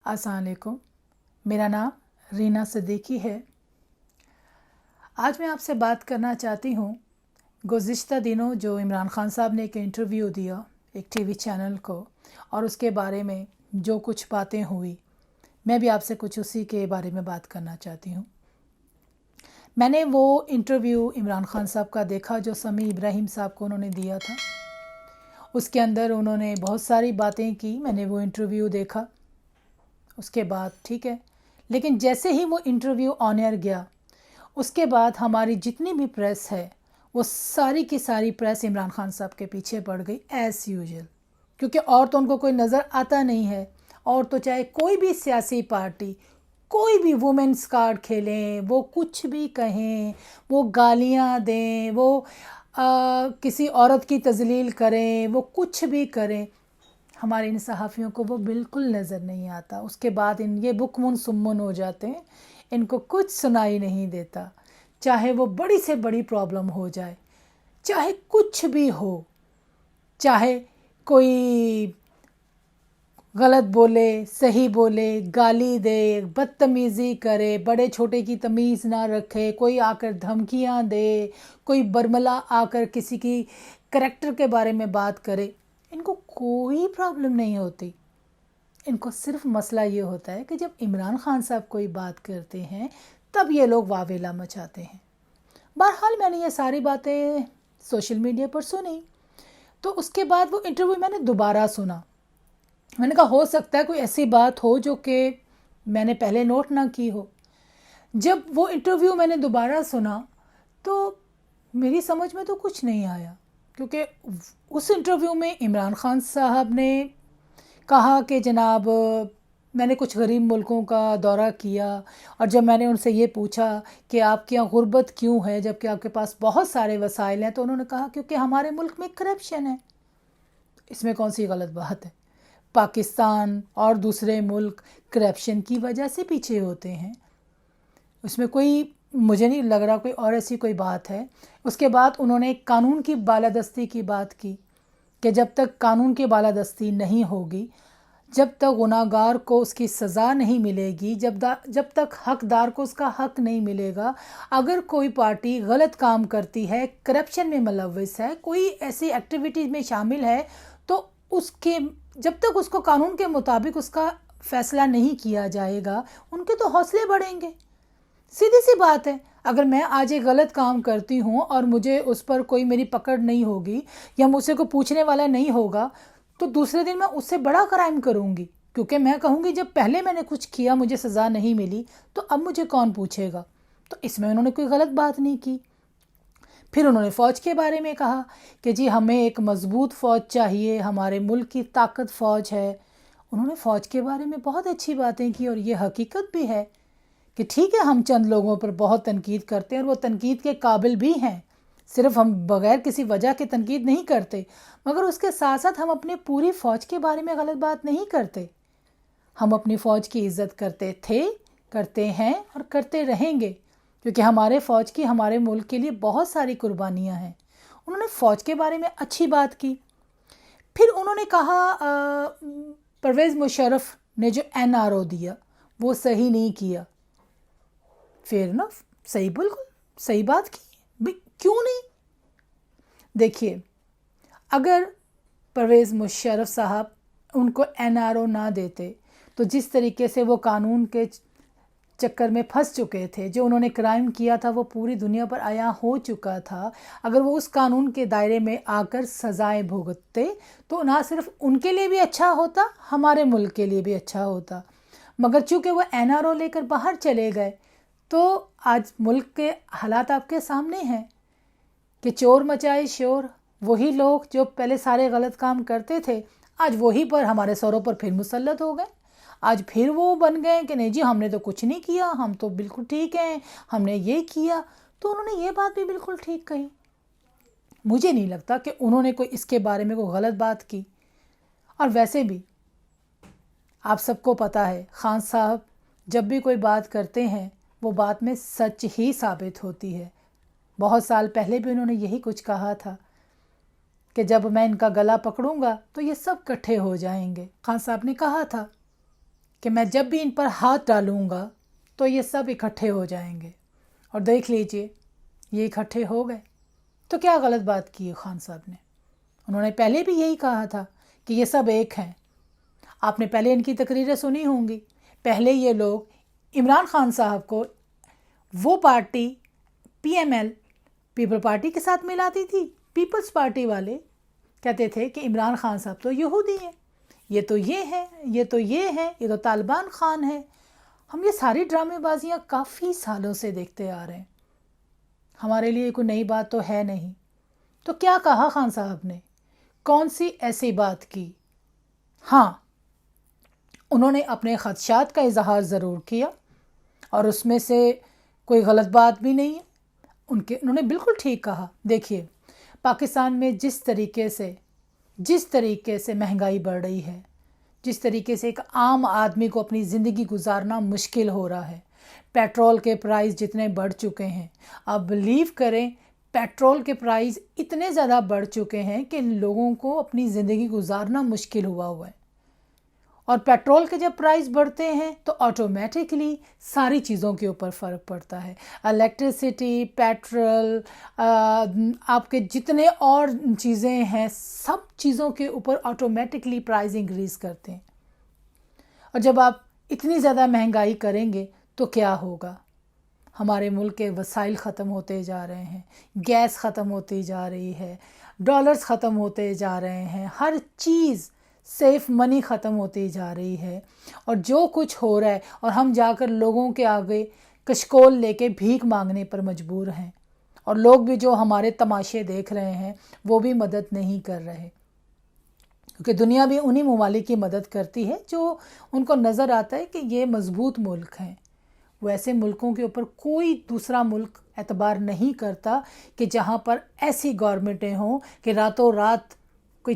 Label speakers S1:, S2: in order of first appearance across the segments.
S1: अस्सलाम वालेकुम। मेरा नाम रीना सिद्दीकी है। आज मैं आपसे बात करना चाहती हूँ गुज़िश्ता दिनों जो इमरान खान साहब ने एक इंटरव्यू दिया एक टीवी चैनल को, और उसके बारे में जो कुछ बातें हुई, मैं भी आपसे कुछ उसी के बारे में बात करना चाहती हूँ। मैंने वो इंटरव्यू इमरान खान साहब का देखा जो समी इब्राहिम साहब को उन्होंने दिया था। उसके अंदर उन्होंने बहुत सारी बातें की। मैंने वो इंटरव्यू देखा, उसके बाद ठीक है, लेकिन जैसे ही वो इंटरव्यू ऑन एयर गया, उसके बाद हमारी जितनी भी प्रेस है वो सारी की सारी प्रेस इमरान खान साहब के पीछे पड़ गई एज़ यूजुअल, क्योंकि और तो उनको कोई नज़र आता नहीं है। और तो चाहे कोई भी सियासी पार्टी, कोई भी वुमेंस कार्ड खेलें, वो कुछ भी कहें, वो गालियां दें, वो किसी औरत की तजलील करें, वो कुछ भी करें, हमारे इन सहाफ़ियों को वो बिल्कुल नज़र नहीं आता। उसके बाद ये बुकमुन सुम्मुन हो जाते हैं, इनको कुछ सुनाई नहीं देता। चाहे वो बड़ी से बड़ी प्रॉब्लम हो जाए, चाहे कुछ भी हो, चाहे कोई गलत बोले, सही बोले, गाली दे, बदतमीज़ी करे, बड़े छोटे की तमीज़ ना रखे, कोई आकर धमकियां दे, कोई बरमला आकर किसी की करैक्टर के बारे में बात करे, इनको कोई प्रॉब्लम नहीं होती। इनको सिर्फ मसला ये होता है कि जब इमरान खान साहब कोई बात करते हैं तब ये लोग वावेला मचाते हैं। बहरहाल मैंने ये सारी बातें सोशल मीडिया पर सुनी, तो उसके बाद वो इंटरव्यू मैंने दोबारा सुना। मैंने कहा हो सकता है कोई ऐसी बात हो जो कि मैंने पहले नोट ना की हो। जब वो इंटरव्यू मैंने दोबारा सुना तो मेरी समझ में तो कुछ नहीं आया, क्योंकि उस इंटरव्यू में इमरान खान साहब ने कहा कि जनाब मैंने कुछ गरीब मुल्कों का दौरा किया, और जब मैंने उनसे ये पूछा कि आपके यहाँ गुर्बत क्यों है जबकि आपके पास बहुत सारे वसाइल हैं, तो उन्होंने कहा क्योंकि हमारे मुल्क में करप्शन है। इसमें कौन सी गलत बात है? पाकिस्तान और दूसरे मुल्क करप्शन की वजह से पीछे होते हैं, उसमें कोई, मुझे नहीं लग रहा कोई और ऐसी कोई बात है। उसके बाद उन्होंने कानून की बालादस्ती की बात की कि जब तक कानून की बालादस्ती नहीं होगी, जब तक गुनाहगार को उसकी सज़ा नहीं मिलेगी, जब तक हकदार को उसका हक नहीं मिलेगा, अगर कोई पार्टी गलत काम करती है, करप्शन में मुलव्वस है, कोई ऐसी एक्टिविटीज़ में शामिल है, तो उसके जब तक उसको कानून के मुताबिक उसका फ़ैसला नहीं किया जाएगा, उनके तो हौसले बढ़ेंगे। सीधी सी बात है। अगर मैं आज एक गलत काम करती हूँ और मुझे उस पर कोई मेरी पकड़ नहीं होगी या मुझसे कोई पूछने वाला नहीं होगा, तो दूसरे दिन मैं उससे बड़ा क्राइम करूँगी, क्योंकि मैं कहूँगी जब पहले मैंने कुछ किया मुझे सज़ा नहीं मिली तो अब मुझे कौन पूछेगा। तो इसमें उन्होंने कोई गलत बात नहीं की। फिर उन्होंने फ़ौज के बारे में कहा कि जी हमें एक मज़बूत फ़ौज चाहिए, हमारे मुल्क की ताकत फ़ौज है। उन्होंने फ़ौज के बारे में बहुत अच्छी बातें की, और ये हकीकत भी है कि ठीक है हम चंद लोगों पर बहुत तनकीद करते हैं और वो तनकीद के काबिल भी हैं, सिर्फ हम बग़ैर किसी वजह के तनकीद नहीं करते, मगर उसके साथ साथ हम अपनी पूरी फ़ौज के बारे में गलत बात नहीं करते। हम अपनी फ़ौज की इज़्ज़त करते थे, करते हैं और करते रहेंगे, क्योंकि हमारे फ़ौज की हमारे मुल्क के लिए बहुत सारी कुर्बानियाँ हैं। उन्होंने फ़ौज के बारे में अच्छी बात की। फिर उन्होंने कहा परवेज़ मुशर्रफ ने जो NRO दिया वो सही नहीं किया। फिर ना सही, बिल्कुल सही बात की, क्यों नहीं? देखिए, अगर परवेज़ मुशर्रफ साहब उनको NRO ना देते तो जिस तरीके से वो कानून के चक्कर में फंस चुके थे, जो उन्होंने क्राइम किया था वो पूरी दुनिया पर आया हो चुका था, अगर वो उस कानून के दायरे में आकर सज़ाएं भुगतते तो ना सिर्फ उनके लिए भी अच्छा होता, हमारे मुल्क के लिए भी अच्छा होता। मगर चूँकि वो NRO लेकर बाहर चले गए, तो आज मुल्क के हालात आपके सामने हैं कि चोर मचाए शोर। वही लोग जो पहले सारे गलत काम करते थे, आज वही पर हमारे सरों पर फिर मुसल्लत हो गए। आज फिर वो बन गए कि नहीं जी हमने तो कुछ नहीं किया, हम तो बिल्कुल ठीक हैं, हमने ये किया। तो उन्होंने ये बात भी बिल्कुल ठीक कही। मुझे नहीं लगता कि उन्होंने कोई इसके बारे में कोई गलत बात की। और वैसे भी आप सबको पता है, खान साहब जब भी कोई बात करते हैं वो बात में सच ही साबित होती है। बहुत साल पहले भी उन्होंने यही कुछ कहा था कि जब मैं इनका गला पकड़ूंगा तो ये सब इकट्ठे हो जाएंगे। खान साहब ने कहा था کہ میں جب بھی ان پر ہاتھ ڈالوں گا تو یہ سب اکٹھے ہو جائیں گے، اور دیکھ لیجئے یہ اکٹھے ہو گئے۔ تو کیا غلط بات کی ہے خان صاحب نے؟ انہوں نے پہلے بھی یہی کہا تھا کہ یہ سب ایک ہیں۔ آپ نے پہلے ان کی تقریریں سنی ہوں گی۔ پہلے یہ لوگ عمران خان صاحب کو وہ party P M L people party کے ساتھ ملاتی تھی۔ پیپلز پارٹی والے کہتے تھے کہ عمران خان صاحب تو یہودی ہیں، یہ تو یہ ہے، یہ تو یہ ہے، یہ تو طالبان خان ہے۔ ہم یہ ساری ڈرامے بازیاں کافی سالوں سے دیکھتے آ رہے ہیں، ہمارے لیے کوئی نئی بات تو ہے نہیں۔ تو کیا کہا خان صاحب نے؟ کون سی ایسی بات کی؟ ہاں، انہوں نے اپنے خدشات کا اظہار ضرور کیا، اور اس میں سے کوئی غلط بات بھی نہیں ہے۔ انہوں نے بالکل ٹھیک کہا۔ دیکھیے، پاکستان میں جس طریقے سے مہنگائی بڑھ رہی ہے، جس طریقے سے ایک عام آدمی کو اپنی زندگی گزارنا مشکل ہو رہا ہے، پیٹرول کے پرائز جتنے بڑھ چکے ہیں، آپ بلیو کریں پیٹرول کے پرائز اتنے زیادہ بڑھ چکے ہیں کہ لوگوں کو اپنی زندگی گزارنا مشکل ہوا ہے۔ اور پیٹرول کے جب پرائز بڑھتے ہیں تو آٹومیٹکلی ساری چیزوں کے اوپر فرق پڑتا ہے۔ الیکٹریسٹی، پیٹرول، آپ کے جتنے اور چیزیں ہیں، سب چیزوں کے اوپر آٹومیٹکلی پرائز انکریز کرتے ہیں۔ اور جب آپ اتنی زیادہ مہنگائی کریں گے تو کیا ہوگا؟ ہمارے ملک کے وسائل ختم ہوتے جا رہے ہیں، گیس ختم ہوتی جا رہی ہے، ڈالرز ختم ہوتے جا رہے ہیں، ہر چیز سیف منی ختم ہوتی جا رہی ہے، اور جو کچھ ہو رہا ہے، اور ہم جا کر لوگوں کے آگے کشکول لے کے بھیک مانگنے پر مجبور ہیں، اور لوگ بھی جو ہمارے تماشے دیکھ رہے ہیں وہ بھی مدد نہیں کر رہے، کیونکہ دنیا بھی انہی ممالک کی مدد کرتی ہے جو ان کو نظر آتا ہے کہ یہ مضبوط ملک ہیں۔ وہ ایسے ملکوں کے اوپر کوئی دوسرا ملک اعتبار نہیں کرتا کہ جہاں پر ایسی گورنمنٹیں ہوں کہ راتوں رات کوئی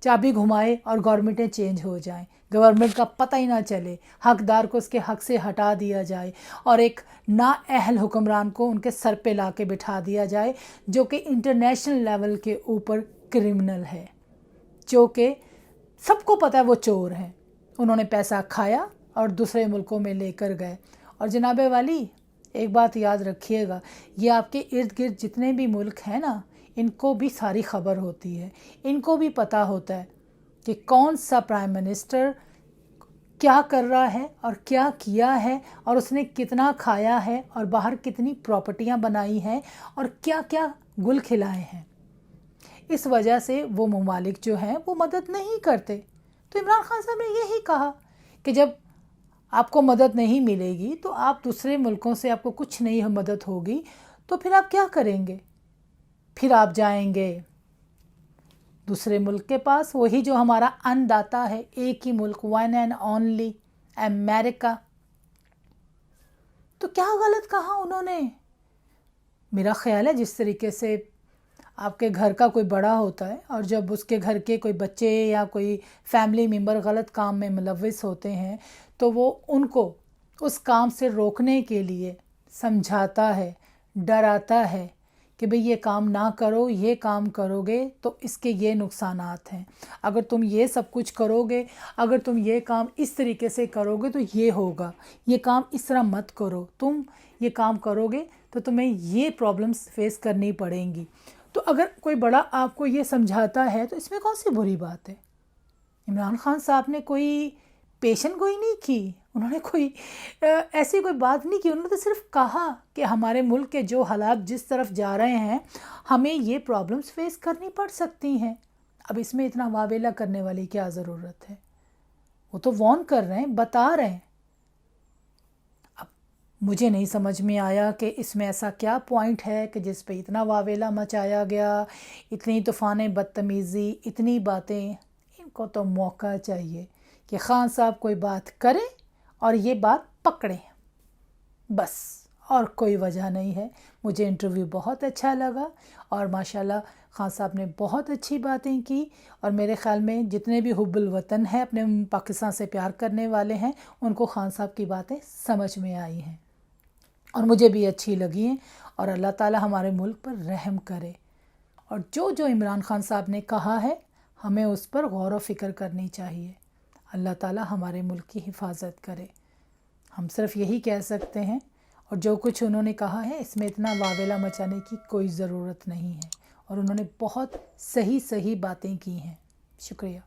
S1: چابی گھمائے اور گورنمنٹیں چینج ہو جائیں، گورنمنٹ کا پتہ ہی نہ چلے، حقدار کو اس کے حق سے ہٹا دیا جائے، اور ایک نااہل حکمران کو ان کے سر پہ لا کے بٹھا دیا جائے، جو کہ انٹرنیشنل لیول کے اوپر کرمنل ہے، جو کہ سب کو پتہ ہے وہ چور ہیں۔ انہوں نے پیسہ کھایا اور دوسرے ملکوں میں لے کر گئے۔ اور جناب والی، ایک بات یاد رکھیے گا، یہ آپ کے ارد گرد جتنے بھی ملک ہیں نا، ان کو بھی ساری خبر ہوتی ہے، ان کو بھی پتہ ہوتا ہے کہ کون سا پرائم منسٹر کیا کر رہا ہے اور کیا کیا ہے، اور اس نے کتنا کھایا ہے، اور باہر کتنی پراپرٹیاں بنائی ہیں، اور کیا کیا گل کھلائے ہیں۔ اس وجہ سے وہ ممالک جو ہیں وہ مدد نہیں کرتے۔ تو عمران خان صاحب نے یہی کہا کہ جب آپ کو مدد نہیں ملے گی تو آپ دوسرے ملکوں سے آپ کو کچھ نہیں مدد ہوگی، تو پھر آپ کیا کریں گے؟ پھر آپ جائیں گے دوسرے ملک کے پاس، وہی جو ہمارا ان داتا ہے، ایک ہی ملک، ون اینڈ اونلی امریکہ۔ تو کیا غلط کہا انہوں نے؟ میرا خیال ہے جس طریقے سے آپ کے گھر کا کوئی بڑا ہوتا ہے، اور جب اس کے گھر کے کوئی بچے یا کوئی فیملی ممبر غلط کام میں ملوث ہوتے ہیں تو وہ ان کو اس کام سے روکنے کے لیے سمجھاتا ہے، ڈراتا ہے کہ بھئی یہ کام نہ کرو، یہ کام کرو گے تو اس کے یہ نقصانات ہیں، اگر تم یہ سب کچھ کرو گے، اگر تم یہ کام اس طریقے سے کرو گے تو یہ ہوگا، یہ کام اس طرح مت کرو، تم یہ کام کرو گے تو تمہیں یہ پرابلمس فیس کرنی پڑیں گی۔ تو اگر کوئی بڑا آپ کو یہ سمجھاتا ہے تو اس میں کون سی بری بات ہے؟ عمران خان صاحب نے کوئی پیشن گوئی نہیں کی، انہوں نے کوئی ایسی کوئی بات نہیں کی، انہوں نے تو صرف کہا کہ ہمارے ملک کے جو حالات جس طرف جا رہے ہیں ہمیں یہ پرابلمس فیس کرنی پڑ سکتی ہیں۔ اب اس میں اتنا واویلا کرنے والی کیا ضرورت ہے؟ وہ تو وارن کر رہے ہیں، بتا رہے ہیں۔ اب مجھے نہیں سمجھ میں آیا کہ اس میں ایسا کیا پوائنٹ ہے کہ جس پہ اتنا واویلا مچایا گیا، اتنی طوفان بدتمیزی، اتنی باتیں۔ ان کو تو موقع چاہیے کہ خان صاحب کوئی بات کریں اور یہ بات پکڑیں، بس، اور کوئی وجہ نہیں ہے۔ مجھے انٹرویو بہت اچھا لگا، اور ماشاءاللہ خان صاحب نے بہت اچھی باتیں کی، اور میرے خیال میں جتنے بھی حب الوطن ہیں، اپنے پاکستان سے پیار کرنے والے ہیں، ان کو خان صاحب کی باتیں سمجھ میں آئی ہیں اور مجھے بھی اچھی لگی ہیں، اور اللہ تعالی ہمارے ملک پر رحم کرے۔ اور جو عمران خان صاحب نے کہا ہے ہمیں اس پر غور و فکر کرنی چاہیے۔ اللہ تعالیٰ ہمارے ملک کی حفاظت کرے۔ ہم صرف یہی کہہ سکتے ہیں، اور جو کچھ انہوں نے کہا ہے اس میں اتنا واویلا مچانے کی کوئی ضرورت نہیں ہے، اور انہوں نے بہت صحیح باتیں کی ہیں۔ شکریہ۔